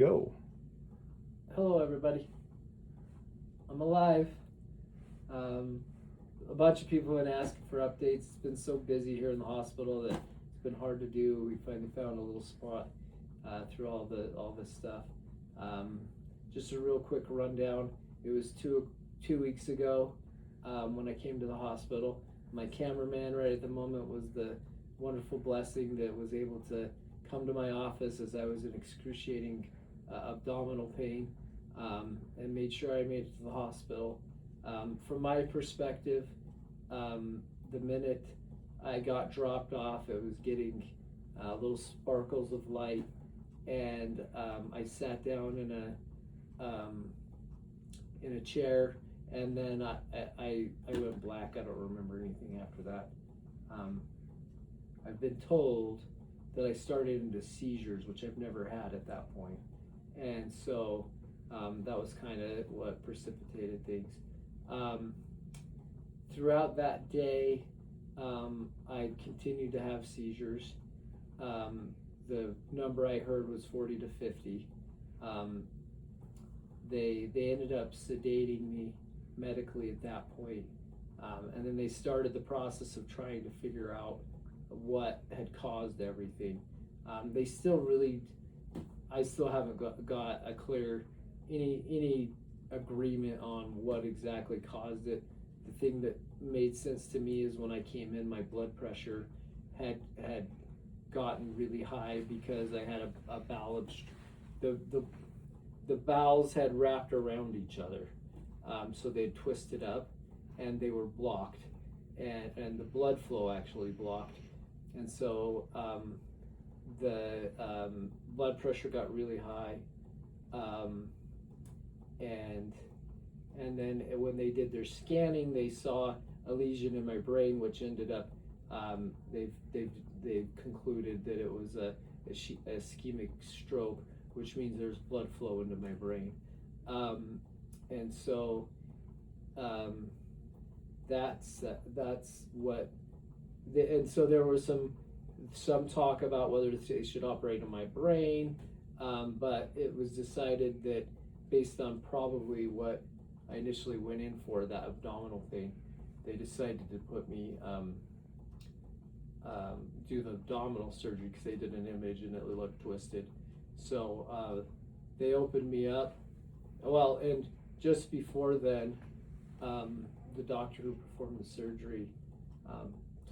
go. Hello, everybody. I'm alive. A bunch of people have been asking for updates. It's been so busy here in the hospital that it's been hard to do. We finally found a little spot through all this stuff. Just a real quick rundown. It was two weeks ago when I came to the hospital. My cameraman right at the moment was the wonderful blessing that was able to come to my office as I was in excruciating abdominal pain and made sure I made it to the hospital. From my perspective, the minute I got dropped off, it was getting little sparkles of light, and I sat down in a chair, and then I went black. I don't remember anything after that. I've been told that I started into seizures, which I've never had at that point, and so that was kind of what precipitated things. Throughout that day, I continued to have seizures. The number I heard was 40 to 50. They ended up sedating me medically at that point, and then they started the process of trying to figure out what had caused everything. I still haven't got a clear any agreement on what exactly caused it. The thing that made sense to me is when I came in, my blood pressure had gotten really high because I had a bowel the bowels had wrapped around each other, so they twisted up and they were blocked, and the blood flow actually blocked, and so the blood pressure got really high, and then when they did their scanning, they saw a lesion in my brain, which ended up they've concluded that it was a ischemic stroke, which means there's blood flow into my brain, and so that's what. And so there was some talk about whether they should operate on my brain, but it was decided that based on probably what I initially went in for, that abdominal thing, they decided to put me do the abdominal surgery because they did an image and it looked twisted. So they opened me up. Well, and just before then, the doctor who performed the surgery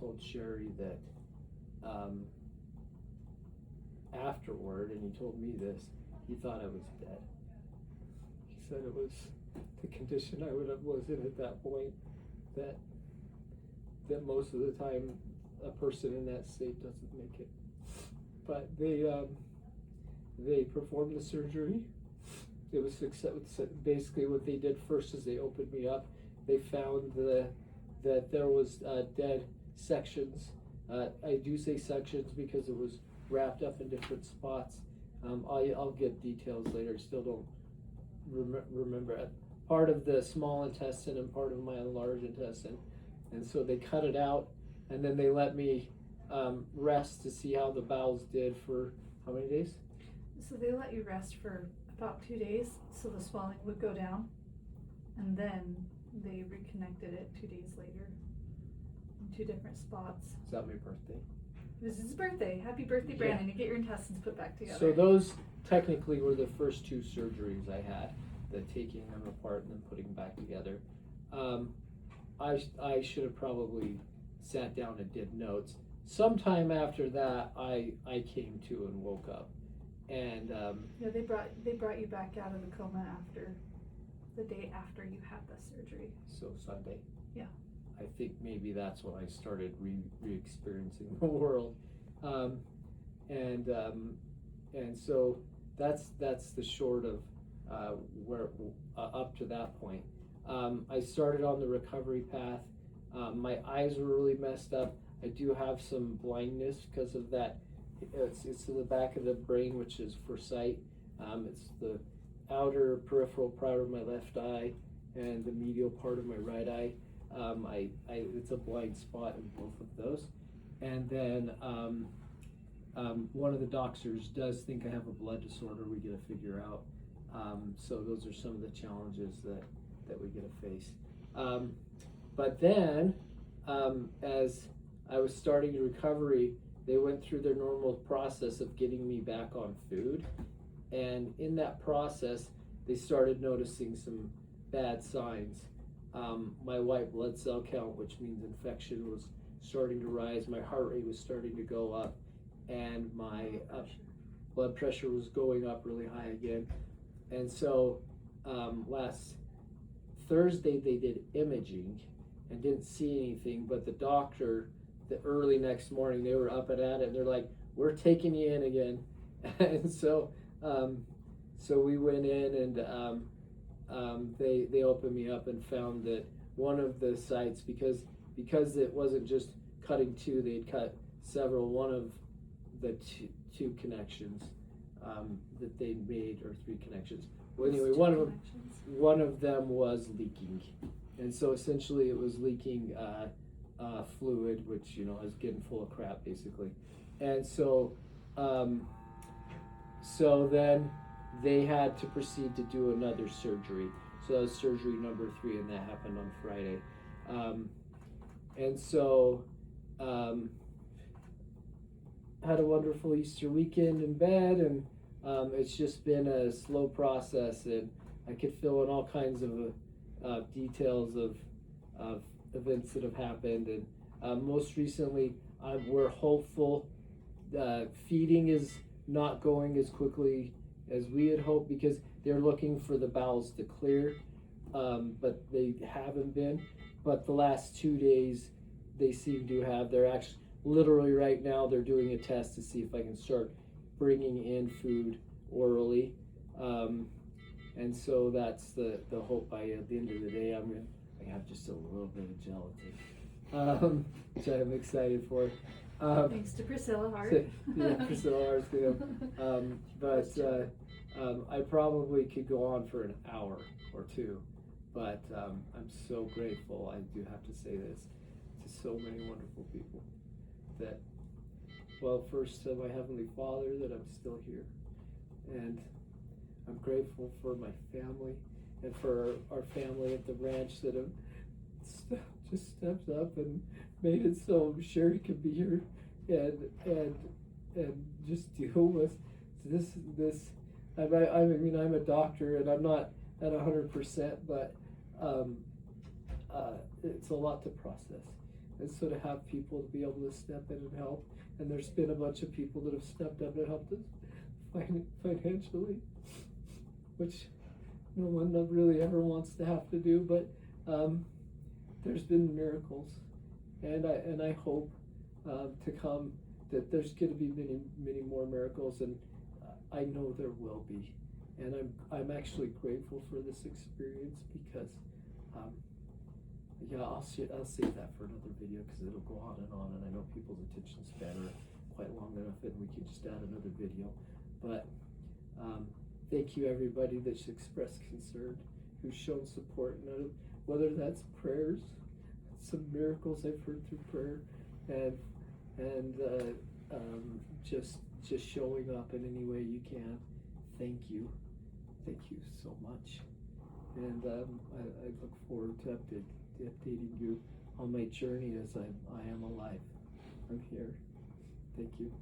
told Sherry that afterward, and he told me this, he thought I was dead. He said it was the condition I was in at that point, that most of the time a person in that state doesn't make it. But they performed the surgery. It was basically what they did first is they opened me up. They found that there was dead sections. I do say sections because it was wrapped up in different spots. I'll get details later. Still don't remember it. Part of the small intestine and part of my large intestine, and so they cut it out, and then they let me rest to see how the bowels did for how many days? So they let you rest for about 2 days, so the swelling would go down, and then they reconnected it 2 days later in 2 different spots. Is that my birthday? This is his birthday. Happy birthday, Brandon. You get your intestines put back together. So those technically were the first 2 surgeries I had, the taking them apart and then putting them back together. I should have probably sat down and did notes. Sometime after that, I came to and woke up, and yeah, they brought you back out of the coma after the day after you had the surgery. So Sunday. Yeah. I think maybe that's when I started re-experiencing the world, and so that's the short of where up to that point. I started on the recovery path. My eyes were really messed up. I do have some blindness because of that. It's in the back of the brain, which is for sight. It's the outer peripheral part of my left eye and the medial part of my right eye. It's a blind spot in both of those. And then one of the doctors does think I have a blood disorder we gotta figure out. So those are some of the challenges that we gotta face. But then, as I was starting recovery, they went through their normal process of getting me back on food. And in that process, they started noticing some bad signs. My white blood cell count, which means infection, was starting to rise. My heart rate was starting to go up, and my blood pressure was going up really high again. And so last Thursday they did imaging and didn't see anything, but the doctor, the early next morning, they were up and at it, and they're like, "We're taking you in again." And so so we went in, and they opened me up and found that one of the sites, because it wasn't just cutting two, they'd cut several. One of the two connections that they made, or three connections. Well, anyway, one of them was leaking, and so essentially it was leaking fluid, which is getting full of crap basically, and so then they had to proceed to do another surgery. So that was surgery number 3, and that happened on Friday. And so had a wonderful Easter weekend in bed, and it's just been a slow process, and I could fill in all kinds of details of events that have happened. And most recently, we're hopeful. Feeding is not going as quickly as we had hoped, because they're looking for the bowels to clear, but they haven't been. But the last 2 days, they seem to have. They're actually literally right now they're doing a test to see if I can start bringing in food orally, and so that's the hope. By the end of the day, I have just a little bit of gelatin, which I'm excited for. Thanks to Priscilla Hart. Yeah, Priscilla Hart's good. But I probably could go on for an hour or two, but I'm so grateful. I do have to say this to so many wonderful people. That, well, first to my Heavenly Father, that I'm still here, and I'm grateful for my family and for our family at the ranch that have just stepped up and made it so Sherry could be here and just deal with this. I mean, I'm a doctor and I'm not at 100%, but it's a lot to process. And so to have people to be able to step in and help, and there's been a bunch of people that have stepped up and helped us financially, which no one really ever wants to have to do, but there's been miracles, and I hope to come that there's going to be many more miracles, and I know there will be, and I'm actually grateful for this experience, because I'll save that for another video, because it'll go on, and I know people's attention span are quite long enough, and we can just add another video. But thank you everybody that's expressed concern, who's shown support, whether that's prayers, some miracles I've heard through prayer, and just showing up in any way you can. Thank you so much, and I look forward to updating you on my journey as I am alive. I'm here. Thank you.